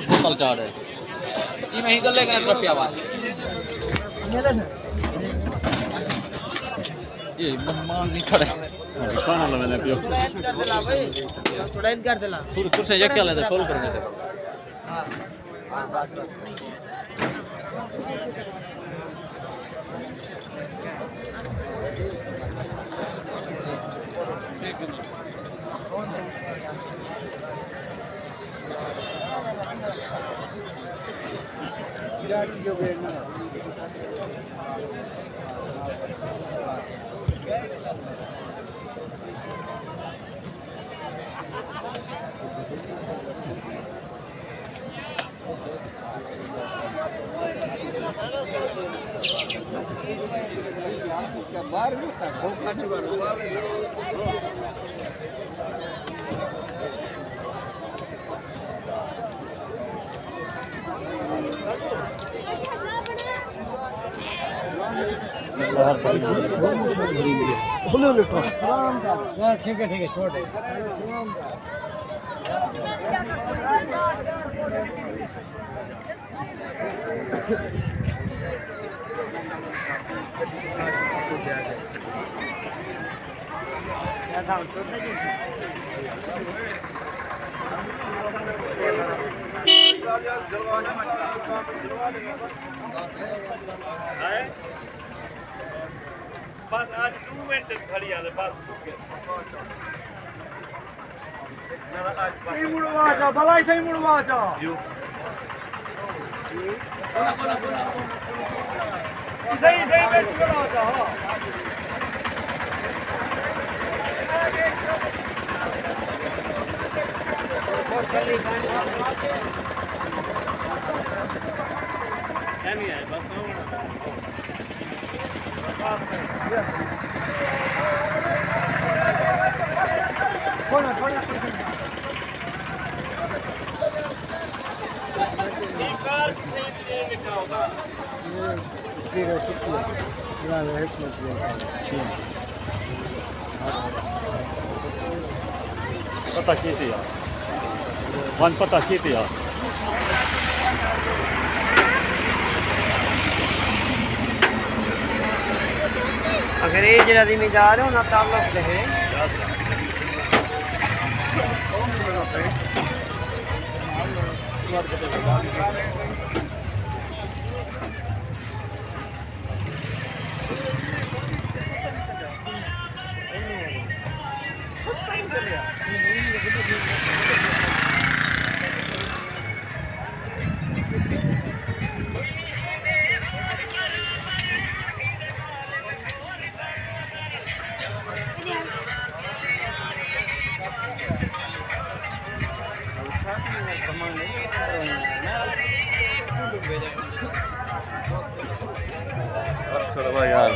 बोतल चाड़ है ये नहीं गले का रुपया बात ये मान नहीं खड़े खाना ला मैंने पियो थोड़ा इन कर देला सुर से ये क्या लेते सोल्व करने दे हां बस बाहर होता है भूख खाने वाला ठीक है छोड़ दे बस आज 2 मिनट खड़ी है बस सही मुड़वा जा भलाई सही मुड़वा जा सही में मुड़वा जा नहीं है बस पता की थी यार वन पता की थी यार अगर ये जरा में जा रहे हो ना ताल्लुक रहे यार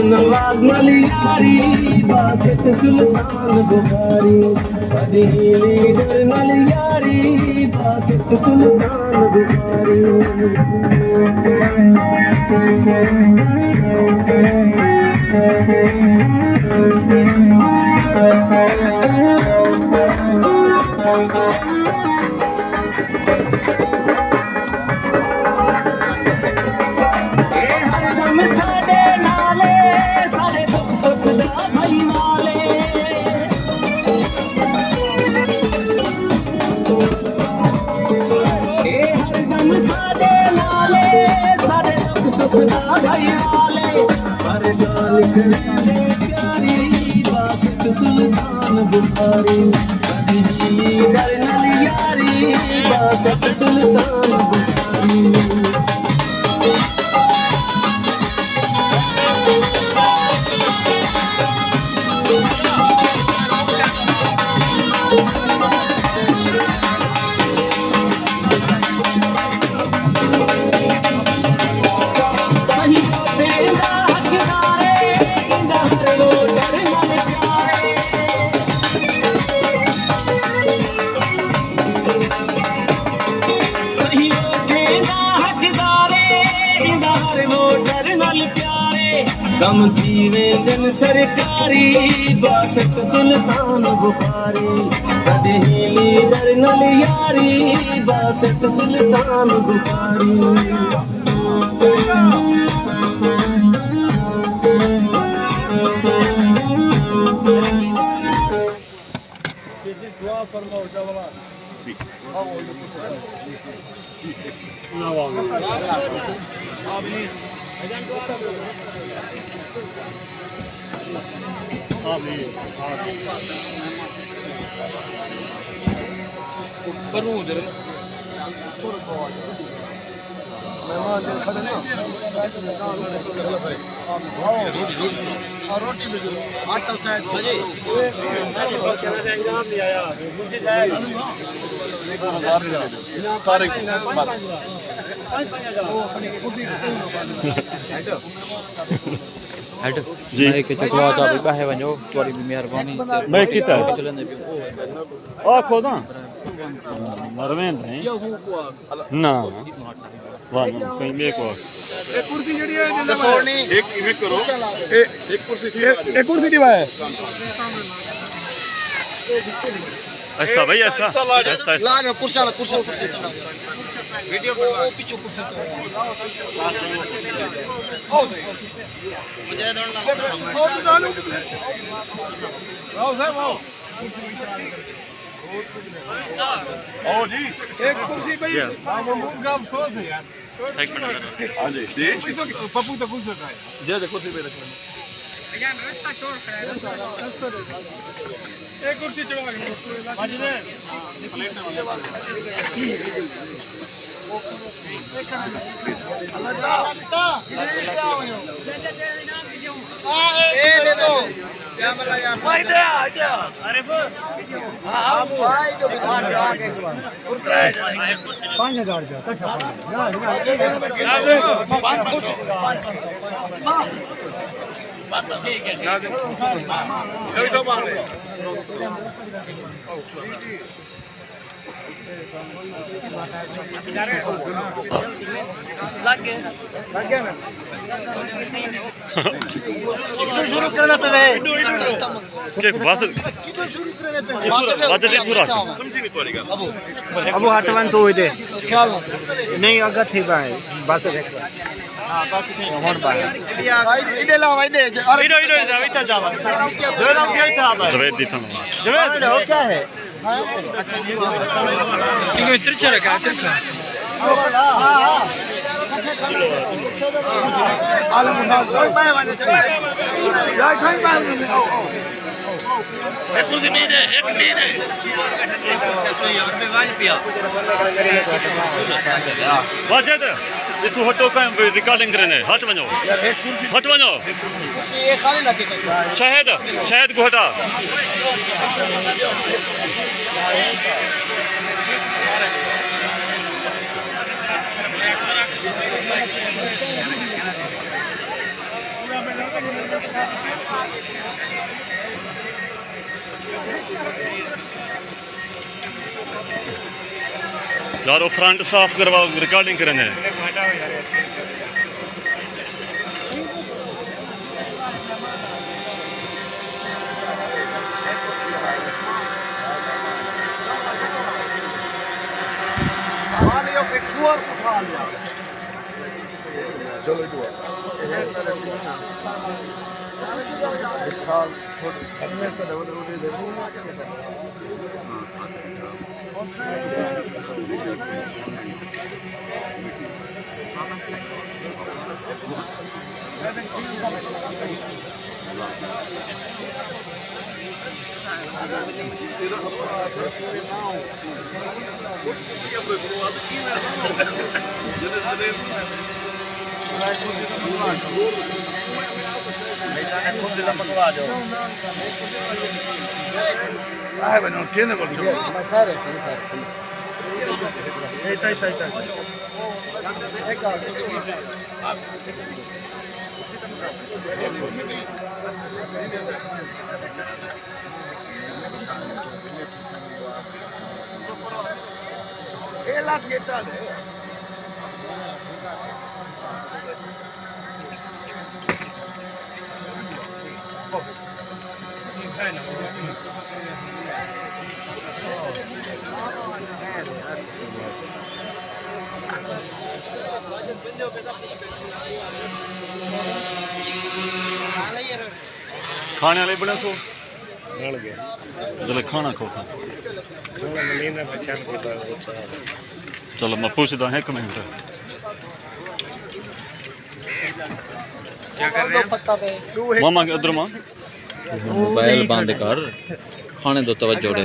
नवाज नाल यारी बासित सुल्तान बुखारी साडी लीडर नाल यारी बासित सुल्तान बुखारी सुखदा भाई वाले हर गाल करे प्यारी बासित सुल्तान बुखारी कभी डर नाल यारी बासित सुल्तान बुखारी कम थीवे दिन सरकारी बासित सुल्तान बुखारी साडी लीडर नाल यारी बासित सुल्तान बुखारी हेड जी के चकवा चाबी बाहे वञो थोड़ी भी मेहरबानी मैं किता चलने पियो ओ खोदा मरवें नहीं ना वाह कहीं में को एक कुर्सी जड़ी है दसोड़नी एक इमे करो एक कुर्सी थी एक कुर्सी दी है ऐसा भाई ऐसा ला कुर्सी वीडियो बना पीछे कुर्सी मुझे दौड़ना आओ साहब आओ आओ जी एक कुर्सी भाई महमूद का अफसोस है यार एक मिनट हां जी पप्पू तो कुछ रखा है जे देखो कुर्सी पे रखो यार रास्ता छोड़ खड़ा है एक कुर्सी चढ़वा के बाजी ने प्लेट में दे दो क्या मिला यार भाई दे क्या अरे हां भाई तो आगे कुर्सी 5000 का कशा ठीक है यही तो बात है लग गया ना शुरू करना तो है के बस बस पूरा समझी नहीं तोरी गल अब हटवन तो दे ख्याल नहीं अगर थी पाए बस देख हां बस ठीक होन पाए इधे ला भाई दे इधर इधर जा इधर जा जो नाम क्या था भाई जवेद दी था जवेद हो क्या है अच्छा इनको तिरछा रखा है तिरछा हां आलम कोई पाए वाले जा खाई पाए एक कुर्सी नहीं दे एक नहीं दे यार पे वाज पिया वाजद ये तू हटो का रिकॉर्डिंग करने हट वनो ये खाली लगे शहद को हटा यार वो फ्रंट साफ करवाओ, रिकॉर्डिंग करने है। खाने वाले बड़े सो जले खाना खो सा चलो मैं पूछता हूँ 1 मिनट। क्या कर रहे हैं मामा के उधर मां मोबाइल बंद कर, खाने दो तवज्जो दे।